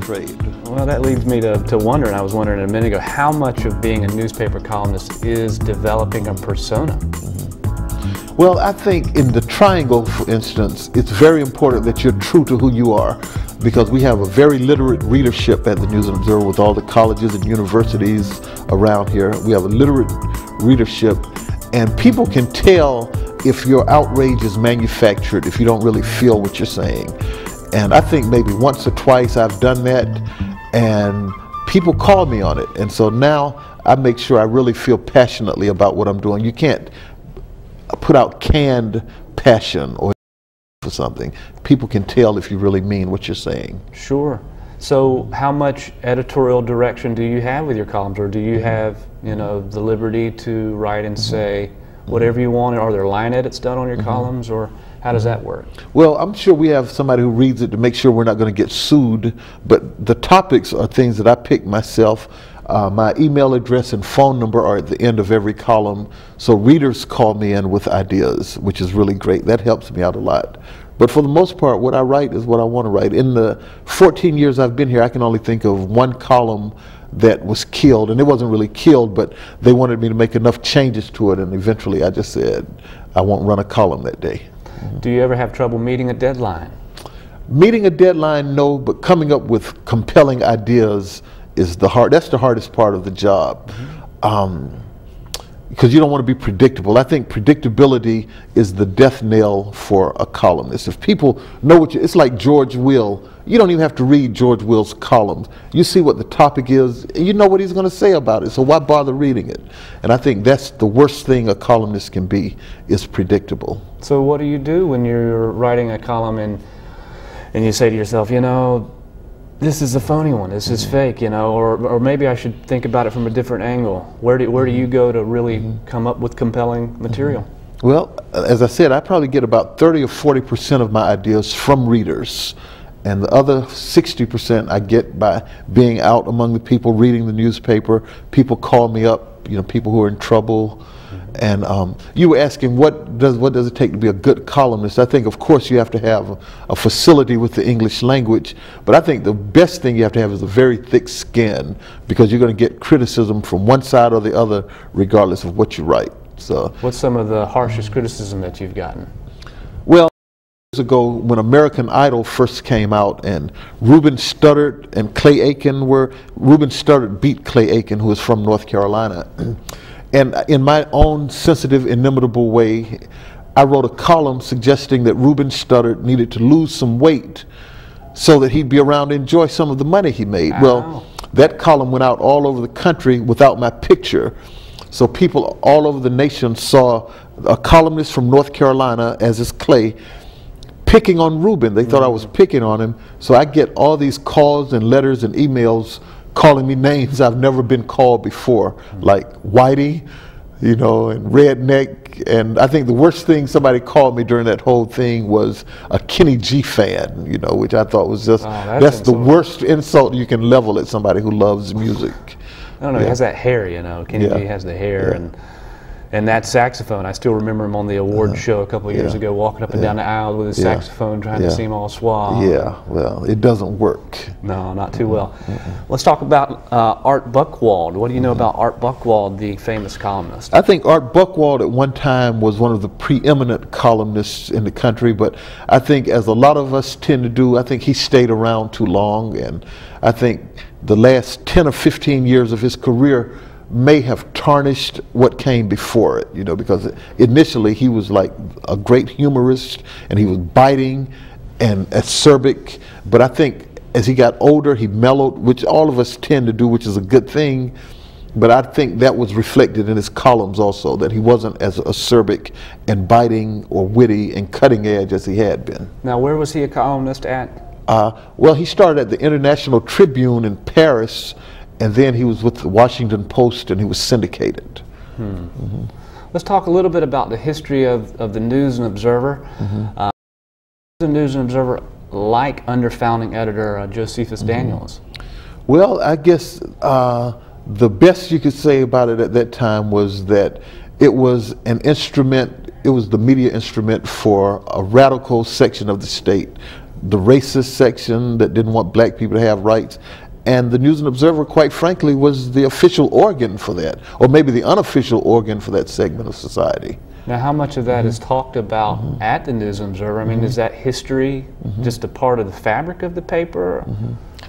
trade. Well, that leads me to wonder, and I was wondering a minute ago, how much of being a newspaper columnist is developing a persona? Well, I think in the Triangle, for instance, it's very important that you're true to who you are, because we have a very literate readership at the News and Observer with all the colleges and universities around here. We have a literate readership, and people can tell if your outrage is manufactured, if you don't really feel what you're saying. And I think maybe once or twice I've done that, and people call me on it. And so now I make sure I really feel passionately about what I'm doing. You can't put out canned passion or for something. People can tell if you really mean what you're saying. Sure. So how much editorial direction do you have with your columns, or do you have, you know, the liberty to write and say whatever you want? Are there line edits done on your columns, or how does that work? Well, I'm sure we have somebody who reads it to make sure we're not going to get sued, but the topics are things that I pick myself. My email address and phone number are at the end of every column, so readers call me in with ideas, which is really great. That helps me out a lot. But for the most part, what I write is what I want to write. In the 14 years I've been here, I can only think of one column that was killed, and it wasn't really killed, but they wanted me to make enough changes to it, and eventually I just said I won't run a column that day. Do you ever have trouble meeting a deadline? Meeting a deadline, no, but coming up with compelling ideas is that's the hardest part of the job. Because you don't want to be predictable. I think predictability is the death knell for a columnist. If people know what it's like George Will. You don't even have to read George Will's columns. You see what the topic is, and you know what he's going to say about it, so why bother reading it? And I think that's the worst thing a columnist can be, is predictable. So what do you do when you're writing a column and you say to yourself, you know, this is a phony one, this is fake, you know, or maybe I should think about it from a different angle? Where do you go to really come up with compelling material? Well, as I said, I probably get about 30 or 40% of my ideas from readers, and the other 60% I get by being out among the people, reading the newspaper. People call me up, you know, people who are in trouble. And you were asking what does it take to be a good columnist. I think, of course, you have to have a facility with the English language, but I think the best thing you have to have is a very thick skin, because you're going to get criticism from one side or the other regardless of what you write. So, what's some of the harshest criticism that you've gotten? Well, years ago when American Idol first came out, and Reuben Studdard and Clay Aiken Reuben Studdard beat Clay Aiken, who is from North Carolina. And in my own sensitive, inimitable way, I wrote a column suggesting that Reuben Studdard needed to lose some weight so that he'd be around to enjoy some of the money he made. Ow. Well, that column went out all over the country without my picture. So people all over the nation saw a columnist from North Carolina, as is Clay, picking on Reuben. They thought I was picking on him. So I get all these calls and letters and emails calling me names I've never been called before, like Whitey, you know, and Redneck. And I think the worst thing somebody called me during that whole thing was a Kenny G fan, you know, which I thought was just, that's the worst insult you can level at somebody who loves music. I don't know, he has that hair, you know, Kenny G has the hair, and that saxophone. I still remember him on the award show a couple of years ago, walking up and down the aisle with his saxophone, trying to seem all suave. Yeah, well, it doesn't work. No, not too well. Let's talk about Art Buchwald. What do you know about Art Buchwald, the famous columnist? I think Art Buchwald at one time was one of the preeminent columnists in the country, but I think, as a lot of us tend to do, I think he stayed around too long, and I think the last 10 or 15 years of his career may have tarnished what came before it, you know, because initially he was like a great humorist, and he was biting and acerbic, but I think as he got older he mellowed, which all of us tend to do, which is a good thing, but I think that was reflected in his columns also, that he wasn't as acerbic and biting or witty and cutting edge as he had been. Now, where was he a columnist at? Well, he started at the International Tribune in Paris, and then he was with the Washington Post, and he was syndicated. Let's talk a little bit about the history of the News and Observer. The News and Observer, like under founding editor Josephus Daniels? Well, I guess the best you could say about it at that time was that it was an instrument, it was the media instrument for a radical section of the state. the racist section that didn't want black people to have rights. And the News and Observer, quite frankly, was the official organ for that, or maybe the unofficial organ for that segment of society. Now, how much of that is talked about at the News and Observer? I mean, is that history just a part of the fabric of the paper?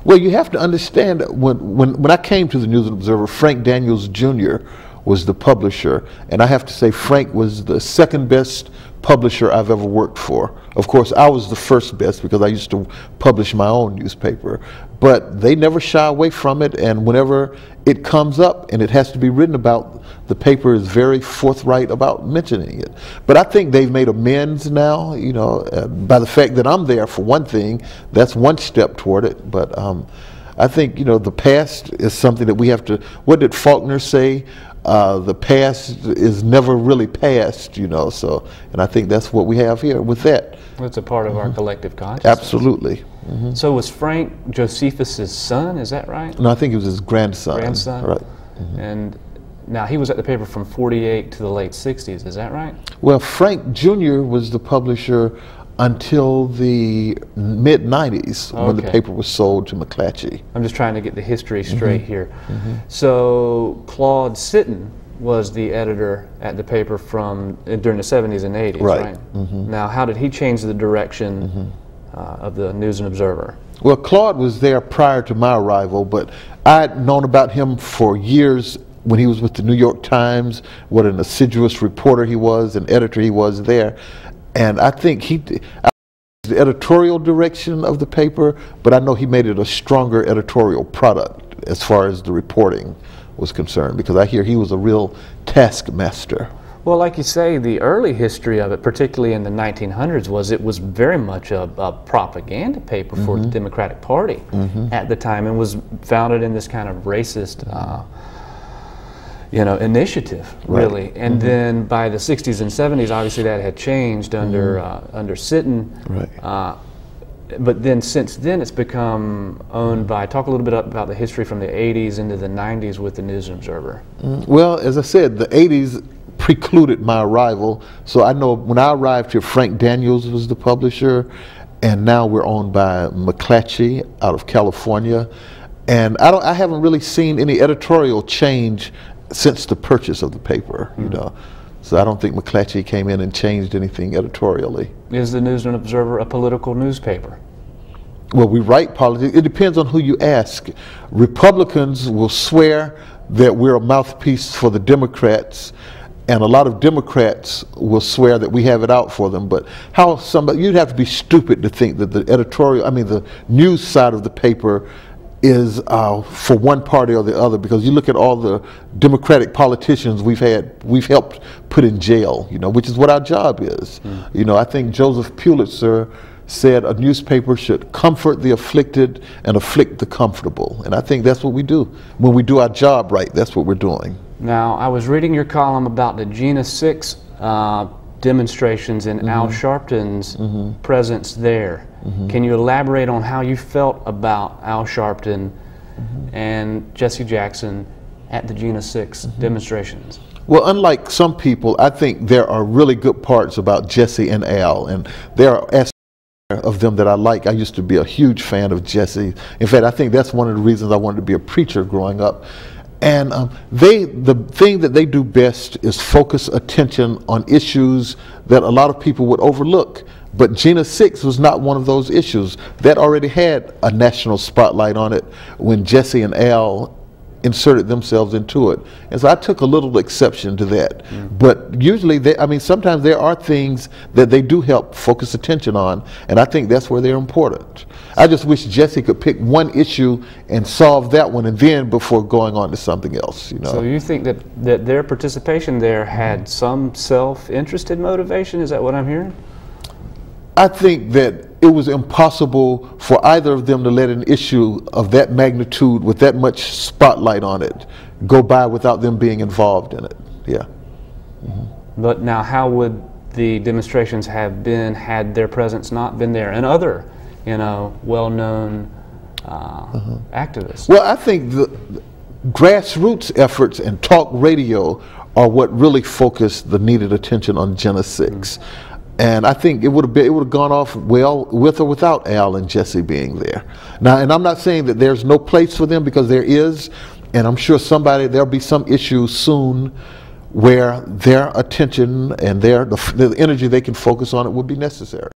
Well, you have to understand that when I came to the News and Observer, Frank Daniels Jr. was the publisher, and I have to say Frank was the second best publisher I've ever worked for. Of course, I was the first best because I used to publish my own newspaper, but they never shy away from it, and whenever it comes up and it has to be written about, the paper is very forthright about mentioning it. But I think they've made amends now, you know, by the fact that I'm there, for one thing. That's one step toward it. But I think, you know, the past is something that we have to, what did Faulkner say? The past is never really past, you know, so, and I think that's what we have here with that. It's a part of our collective consciousness. Absolutely. So was Frank Josephus's son, is that right? No, I think it was his grandson. Grandson? Right. And now he was at the paper from 48 to the late 60s, is that right? Well, Frank Jr. was the publisher until the mid-90s when the paper was sold to McClatchy. I'm just trying to get the history straight here. So Claude Sitton was the editor at the paper from during the 70s and 80s, right? Now, how did he change the direction of the News and Observer? Well, Claude was there prior to my arrival, but I'd known about him for years when he was with the New York Times, what an assiduous reporter he was, an editor he was there. And I think the editorial direction of the paper, but I know he made it a stronger editorial product as far as the reporting was concerned, because I hear he was a real taskmaster. Well, like you say, the early history of it, particularly in the 1900s, was it was very much a propaganda paper for the Democratic Party at the time, and was founded in this kind of racist you know, initiative, really. And then by the 60s and 70s, obviously that had changed under under Sitton. Right. But then since then it's become owned by, talk a little bit about the history from the 80s into the 90s with the News and Observer. Well, as I said, the 80s precluded my arrival. So I know when I arrived here, Frank Daniels was the publisher, and now we're owned by McClatchy out of California. And I haven't really seen any editorial change since the purchase of the paper, you know. So I don't think McClatchy came in and changed anything editorially. Is the News and Observer a political newspaper? Well, we write politics. It depends on who you ask. Republicans will swear that we're a mouthpiece for the Democrats, and a lot of Democrats will swear that we have it out for them. But how somebody, you'd have to be stupid to think that the editorial, I mean the news side of the paper is for one party or the other, because you look at all the Democratic politicians we've helped put in jail, you know, which is what our job is. You know, I think Joseph Pulitzer said a newspaper should comfort the afflicted and afflict the comfortable, and I think that's what we do. When we do our job right, that's what we're doing. Now, I was reading your column about the Jena Six demonstrations and Al Sharpton's presence there. Can you elaborate on how you felt about Al Sharpton and Jesse Jackson at the Jena Six demonstrations? Well, unlike some people, I think there are really good parts about Jesse and Al, and there are aspects of them that I like. I used to be a huge fan of Jesse. In fact, I think that's one of the reasons I wanted to be a preacher growing up. And the thing that they do best is focus attention on issues that a lot of people would overlook. But Jena Six was not one of those issues. That already had a national spotlight on it when Jesse and Al inserted themselves into it. And so I took a little exception to that. But usually, I mean, sometimes there are things that they do help focus attention on, and I think that's where they're important. I just wish Jesse could pick one issue and solve that one, and then before going on to something else, you know. So you think that their participation there had some self-interested motivation? Is that what I'm hearing? I think that it was impossible for either of them to let an issue of that magnitude with that much spotlight on it go by without them being involved in it. Yeah. But now, how would the demonstrations have been had their presence not been there, and other, you know, well-known activists? Well, I think the grassroots efforts and talk radio are what really focused the needed attention on Jena Six. And I think it would have gone off well with or without Al and Jesse being there. Now, and I'm not saying that there's no place for them, because there is, and I'm sure there'll be some issue soon where their attention and the energy they can focus on it would be necessary.